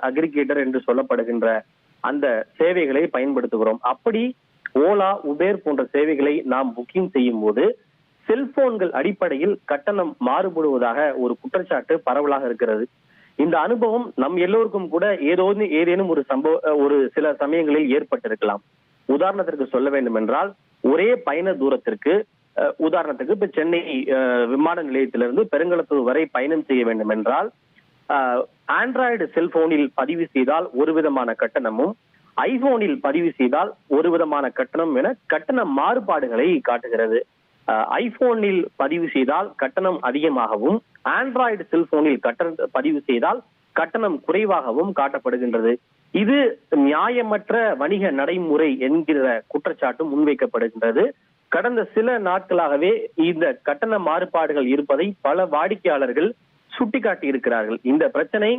Aggregator என்று சொல்லப்படுகின்ற அந்த சேவைகளை பயன்படுத்துகிறோம். அப்படி ஓலா, உபேர் போன்ற சேவைகளை நாம் புக்கிங் செய்யும் போது செல்போன்கள் அடிப்படையில் கட்டணம் மாறுபடுவதாக ஒரு குற்றச்சாட்டு பரவலாக இருக்கிறது. இந்த அனுபவம் நம் எல்லோருக்கும் கூட ஏதேனும் ஒரு சில சமயங்களில் ஏற்பட்டிருக்கலாம். உதாரணத்திற்கு சொல்ல வேண்டும் என்றால், ஒரே பயண தூரத்திற்கு உதாரணத்துக்கு இப்ப சென்னை விமான நிலையத்திலிருந்து பெருங்களத்தூர் வரை பயணம் செய்ய வேண்டும் என்றால் ஆண்ட்ராய்டு செல்போனில் பதிவு செய்தால் ஒரு விதமான கட்டணமும், ஐபோனில் பதிவு செய்தால் ஒரு விதமான கட்டணம் என கட்டண மாறுபாடுகளை காட்டுகிறது. ஐபோனில் பதிவு செய்தால் கட்டணம் அதிகமாகவும், ஆண்ட்ராய்டு செல்போனில் பதிவு செய்தால் கட்டணம் குறைவாகவும் காட்டப்படுகின்றது. இது நியாயமற்ற வணிக நடைமுறை என்கிற குற்றச்சாட்டு முன்வைக்கப்படுகின்றது. கடந்த சில நாட்களாகவே இந்த கட்டண மாறுபாடுகள் இருப்பதை பல வாடிக்கையாளர்கள் சுட்டிக்காட்டி இருக்கிறார்கள். இந்த பிரச்சனை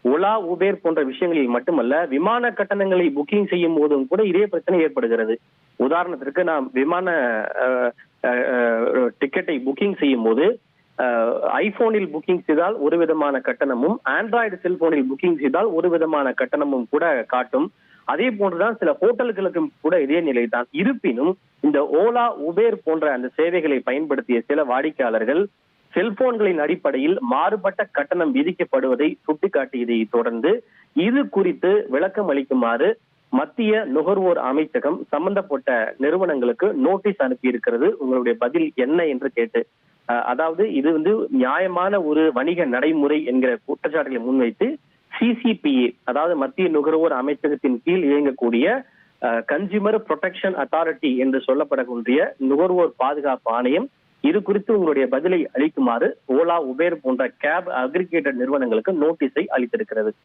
ஓலா, உபேர் போன்ற விஷயங்களில் மட்டுமல்ல, விமான கட்டணங்களை புக்கிங் செய்யும் போதும் கூட இதே பிரச்சனை ஏற்படுகிறது. உதாரணத்திற்கு நாம் விமான டிக்கெட்டை புக்கிங் செய்யும் போது ஐபோனில் புக்கிங் செய்தால் ஒரு விதமான கட்டணமும், ஆண்ட்ராய்டு செல்போனில் புக்கிங் செய்தால் ஒரு விதமான கட்டணமும் கூட காட்டும். அதே போன்றுதான் சில ஹோட்டல்களுக்கும் கூட இதே நிலைதான். இருப்பினும் இந்த ஓலா, உபேர் போன்ற அந்த சேவைகளை பயன்படுத்திய சில வாடிக்கையாளர்கள் செல்போன்களின் அடிப்படையில் மாறுபட்ட கட்டணம் விதிக்கப்படுவதை சுட்டிக்காட்டியதை தொடர்ந்து இது குறித்து விளக்கம் அளிக்குமாறு மத்திய நுகர்வோர் அமைச்சகம் சம்பந்தப்பட்ட நிறுவனங்களுக்கு நோட்டீஸ் அனுப்பி இருக்கிறது. உங்களுடைய பதில் என்ன என்று கேட்டு, அதாவது இது நியாயமான ஒரு வணிக நடைமுறை என்கிற குற்றச்சாட்டுகளை முன்வைத்து சிசிபிஏ, அதாவது மத்திய நுகர்வோர் அமைச்சகத்தின் கீழ் இயங்கக்கூடிய கன்சியூமர் ப்ரொடெக்ஷன் அத்தாரிட்டி என்று சொல்லப்படக்கூடிய நுகர்வோர் பாதுகாப்பு ஆணையம் இது குறித்து உங்களுடைய பதிலை அளிக்குமாறு ஓலா, உபேர் போன்ற கேப் அக்ரிகேட்டர் நிறுவனங்களுக்கு நோட்டீஸை அளித்திருக்கிறது.